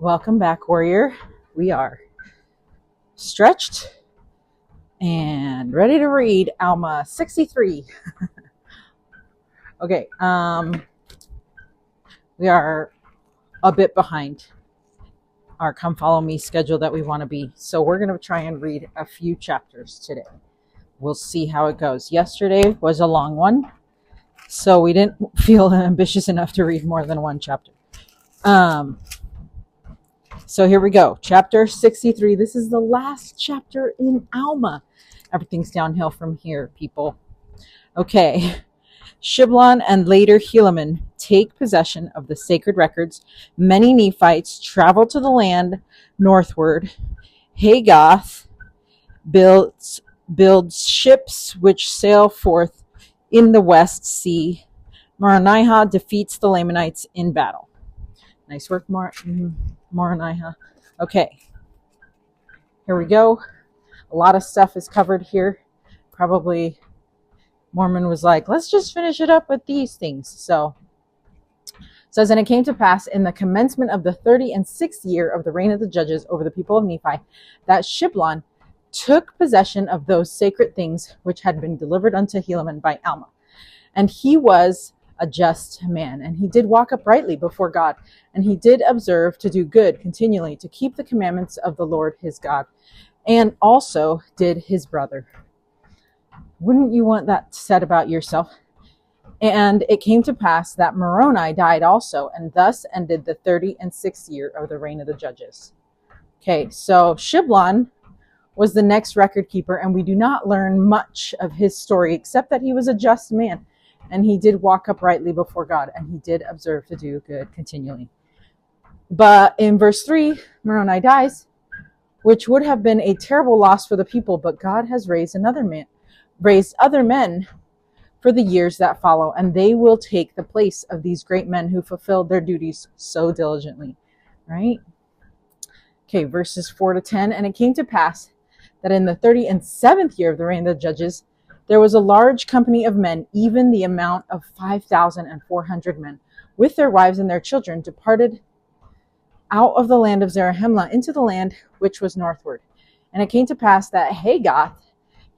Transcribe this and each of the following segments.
Welcome back, warrior. We are stretched and ready to read Alma 63. Okay, we are a bit behind our Come Follow Me schedule that we want to be. So we're going to try and read a few chapters today. We'll see how it goes. Yesterday was a long one, so we didn't feel ambitious enough to read more than one chapter. So here we go. Chapter 63. This is the last chapter in Alma. Everything's downhill from here, people. Okay. Shiblon and later Helaman take possession of the sacred records. Many Nephites travel to the land northward. Hagoth builds ships which sail forth in the West Sea. Moronihah defeats the Lamanites in battle. Nice work, Moronihah. Okay, here we go. A lot of stuff is covered here. Probably Mormon was like, let's just finish it up with these things. So it says, and it came to pass in the commencement of the 36th year of the reign of the judges over the people of Nephi, that Shiblon took possession of those sacred things which had been delivered unto Helaman by Alma. And he was a just man, and he did walk uprightly before God, and he did observe to do good continually, to keep the commandments of the Lord his God, and also did his brother. Wouldn't you want that said about yourself? And it came to pass that Moroni died also, and thus ended the 36th year of the reign of the judges. Okay, so Shiblon was the next record keeper, and we do not learn much of his story except that he was a just man, and he did walk uprightly before God, and he did observe to do good continually. But in verse 3, Moroni dies, which would have been a terrible loss for the people, but God has raised other men for the years that follow, and they will take the place of these great men who fulfilled their duties so diligently. Right? Okay, verses 4 to 10. And it came to pass that in the 37th year of the reign of the judges, there was a large company of men, even the amount of 5,400 men, with their wives and their children, departed out of the land of Zarahemla into the land which was northward. And it came to pass that Hagoth,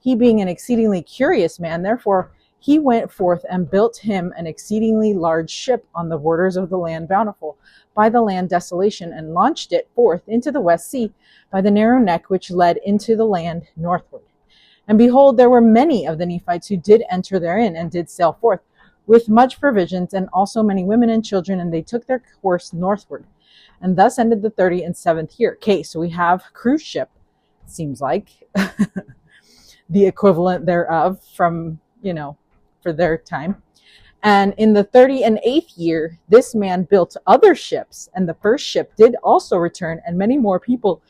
he being an exceedingly curious man, therefore he went forth and built him an exceedingly large ship on the borders of the land Bountiful, by the land Desolation, and launched it forth into the West Sea by the narrow neck which led into the land northward. And behold, there were many of the Nephites who did enter therein, and did sail forth with much provisions, and also many women and children, and they took their course northward. And thus ended the 37th year. Okay, so we have cruise ship, seems like, the equivalent thereof from, for their time. And in the 38th year, this man built other ships, and the first ship did also return, and many more people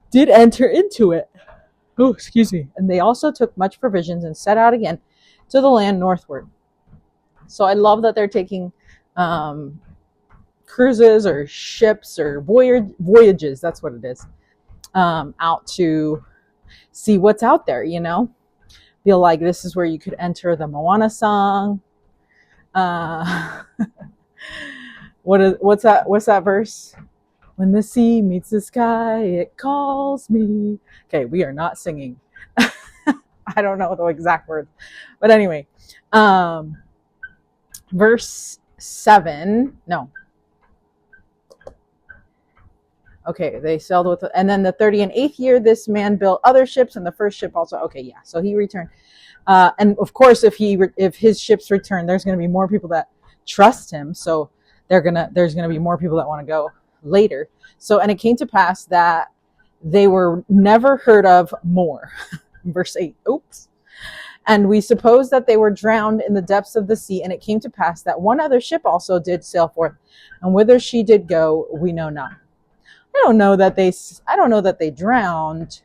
did enter into it. Oh, excuse me. And they also took much provisions and set out again to the land northward. So I love that they're taking cruises or ships or voyages, that's what it is, out to see what's out there, Feel like this is where you could enter the Moana song. What's that verse? When the sea meets the sky, it calls me. Okay, we are not singing. I don't know the exact words. But anyway, verse 7. No. Okay, they sailed with, and then the 38th year, this man built other ships, and the first ship also. Okay, yeah, so he returned. And of course, if his ships return, there's going to be more people that trust him. So there's going to be more people that want to go later. So, and it came to pass that they were never heard of more. Verse 8. Oops. And we suppose that they were drowned in the depths of the sea. And it came to pass that one other ship also did sail forth, and whither she did go, we know not. I don't know that they drowned.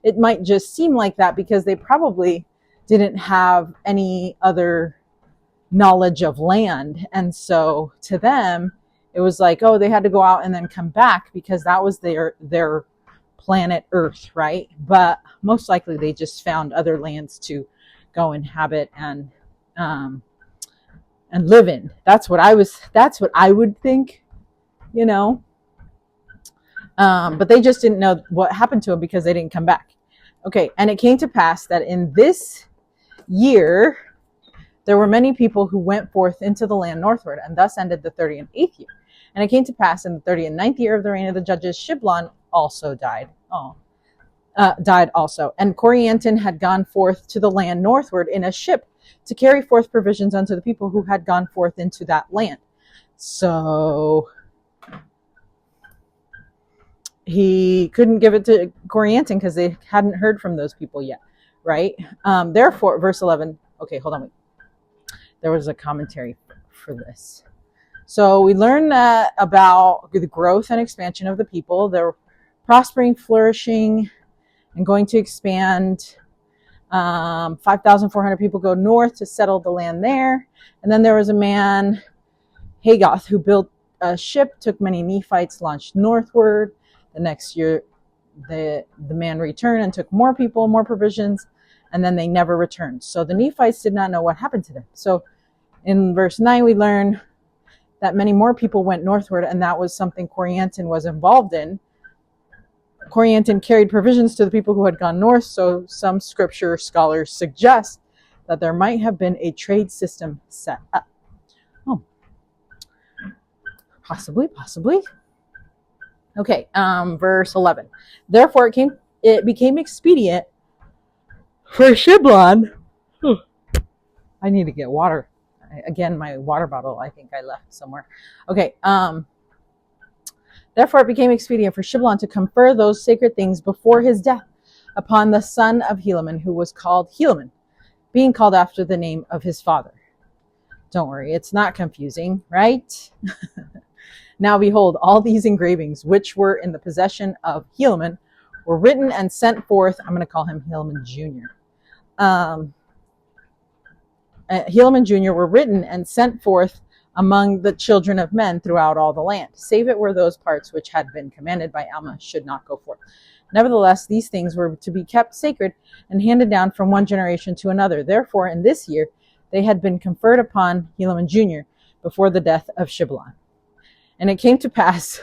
It might just seem like that because they probably didn't have any other knowledge of land. And so to them, it was like, oh, they had to go out and then come back because that was their planet Earth, right? But most likely they just found other lands to go inhabit and live in. That's what I would think, But they just didn't know what happened to them because they didn't come back. Okay, and it came to pass that in this year, there were many people who went forth into the land northward, and thus ended the 38th year. And it came to pass in the 39th year of the reign of the judges, Shiblon also died. Died also. And Corianton had gone forth to the land northward in a ship to carry forth provisions unto the people who had gone forth into that land. So he couldn't give it to Corianton because they hadn't heard from those people yet, right? Therefore, verse 11. Okay, hold on. Wait. There was a commentary for this. So we learn that about the growth and expansion of the people. They're prospering, flourishing, and going to expand. 5,400 people go north to settle the land there. And then there was a man, Hagoth, who built a ship, took many Nephites, launched northward. The next year, the man returned and took more people, more provisions, and then they never returned. So the Nephites did not know what happened to them. So in verse 9, we learn that many more people went northward, and that was something Corianton was involved in. Corianton carried provisions to the people who had gone north, so some scripture scholars suggest that there might have been a trade system set up. Oh, possibly. Okay, verse 11. Therefore it became expedient for Shiblon. I need to get water. Again, my water bottle, I think I left somewhere. Okay, therefore it became expedient for Shiblon to confer those sacred things before his death upon the son of Helaman, who was called Helaman, being called after the name of his father. Don't worry, it's not confusing, right? Now behold, all these engravings, which were in the possession of Helaman, were written and sent forth. I'm going to call him Helaman Jr. Helaman Jr. were written and sent forth among the children of men throughout all the land, save it were those parts which had been commanded by Alma should not go forth. Nevertheless, these things were to be kept sacred and handed down from one generation to another. Therefore, in this year, they had been conferred upon Helaman Jr. before the death of Shiblon. And it came to pass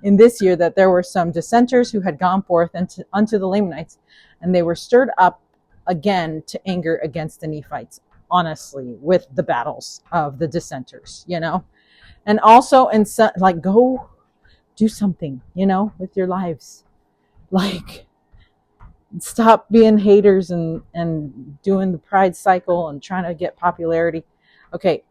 in this year that there were some dissenters who had gone forth unto the Lamanites, and they were stirred up again to anger against the Nephites, honestly, with the battles of the dissenters, and also go do something, with your lives, stop being haters and doing the pride cycle and trying to get popularity. Okay,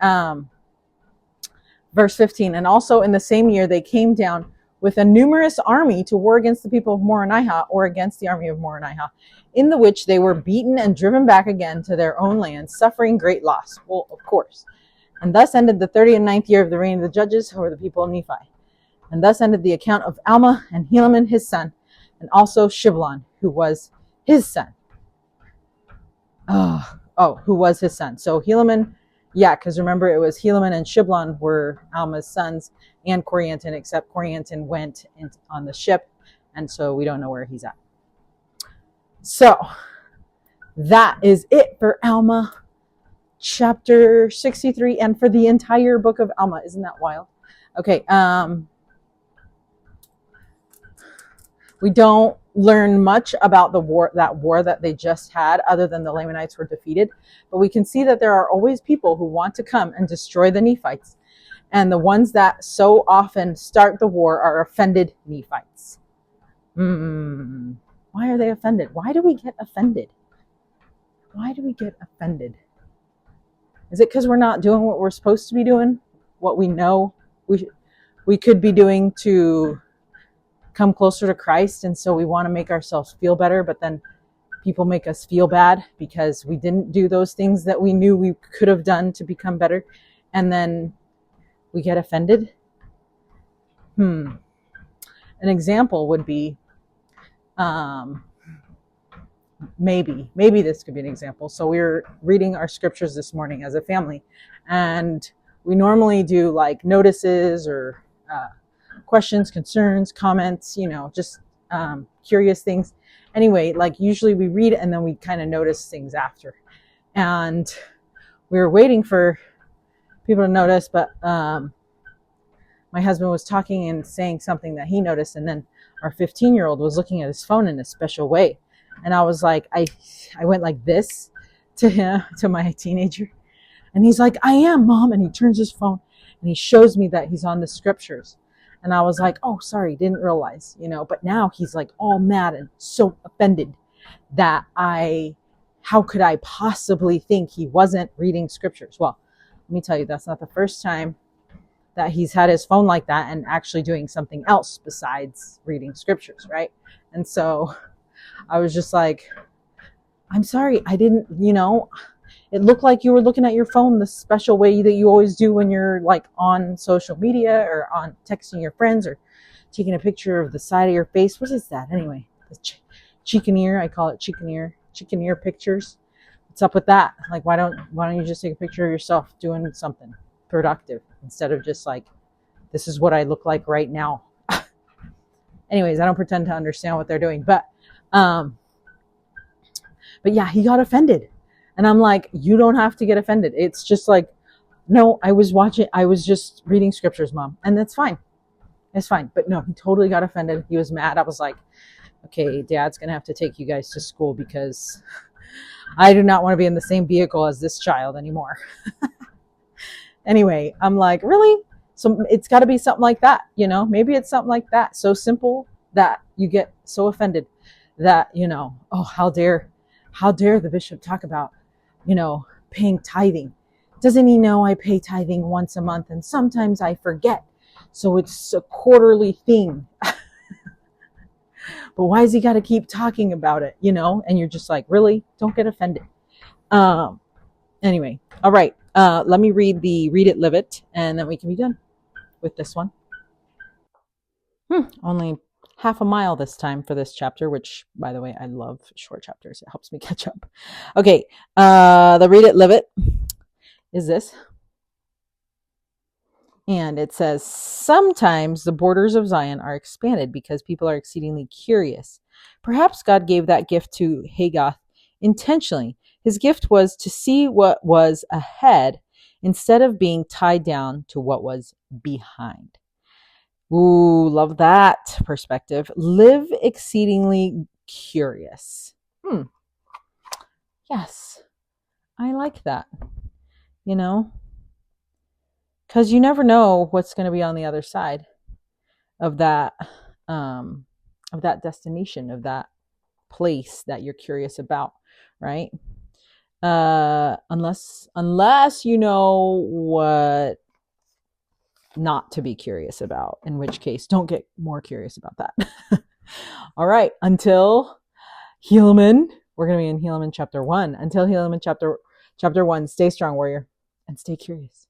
verse 15, and also in the same year they came down with a numerous army to war against the people of Moronihah, or against the army of Moronihah, in the which they were beaten and driven back again to their own land, suffering great loss. Well, of course. And thus ended the 39th year of the reign of the judges, who were the people of Nephi. And thus ended the account of Alma and Helaman his son, and also Shiblon, who was his son. Who was his son. So Helaman, because remember it was Helaman and Shiblon were Alma's sons, and Corianton, except Corianton went on the ship, and so we don't know where he's at. So that is it for Alma chapter 63 and for the entire book of Alma. Isn't that wild? Okay, we don't learn much about the war that they just had, other than the Lamanites were defeated, but we can see that there are always people who want to come and destroy the Nephites, and the ones that so often start the war are offended Nephites. Why are they offended? Why do we get offended? Is it because we're not doing what we're supposed to be doing? What we know we could be doing to come closer to Christ, and so we want to make ourselves feel better, but then people make us feel bad because we didn't do those things that we knew we could have done to become better, and then we get offended? An example would be, maybe this could be an example. So we were reading our scriptures this morning as a family, and we normally do like notices or questions, concerns, comments, just curious things. Anyway, usually we read and then we kind of notice things after. And we were waiting for people to notice, but my my husband was talking and saying something that he noticed, and then our 15-year-old was looking at his phone in a special way. And I was like, I went like this to him, to my teenager. And he's like, I am, Mom. And he turns his phone and he shows me that he's on the scriptures. And I was like, oh, sorry, didn't realize, but now he's like all mad and so offended that how could I possibly think he wasn't reading scriptures? Well, let me tell you, that's not the first time that he's had his phone like that and actually doing something else besides reading scriptures, right? And so I was just like, I'm sorry, I didn't, it looked like you were looking at your phone the special way that you always do when you're like on social media or on texting your friends or taking a picture of the side of your face. What is that anyway? The chicaneer, I call it chicaneer pictures. What's up with that? Like, why don't you just take a picture of yourself doing something productive instead of just like, this is what I look like right now. Anyways, I don't pretend to understand what they're doing, but yeah, he got offended. And I'm like, you don't have to get offended. It's just like, no, I was just reading scriptures, Mom. And that's fine. It's fine. But no, he totally got offended. He was mad. I was like, okay, Dad's going to have to take you guys to school because I do not want to be in the same vehicle as this child anymore. Anyway, I'm like, really? So it's got to be something like that, Maybe it's something like that. So simple that you get so offended that, oh, how dare the bishop talk about, paying tithing? Doesn't he know I pay tithing once a month and sometimes I forget? So it's a quarterly thing. But why has he got to keep talking about it, And you're just like, really? Don't get offended. Anyway, all right. Let me read it, live it, and then we can be done with this one. Only half a mile this time for this chapter, which, by the way, I love short chapters. It helps me catch up. Okay, the read it, live it is this. And it says, sometimes the borders of Zion are expanded because people are exceedingly curious. Perhaps God gave that gift to Haggith intentionally. His gift was to see what was ahead instead of being tied down to what was behind. Ooh, love that perspective. Live exceedingly curious. Yes, I like that. Because you never know what's going to be on the other side of that destination, of that place that you're curious about, right? Unless you know what not to be curious about, in which case don't get more curious about that. All right, until Helaman, we're going to be in Helaman chapter 1. Until Helaman chapter 1, stay strong, warrior, and stay curious.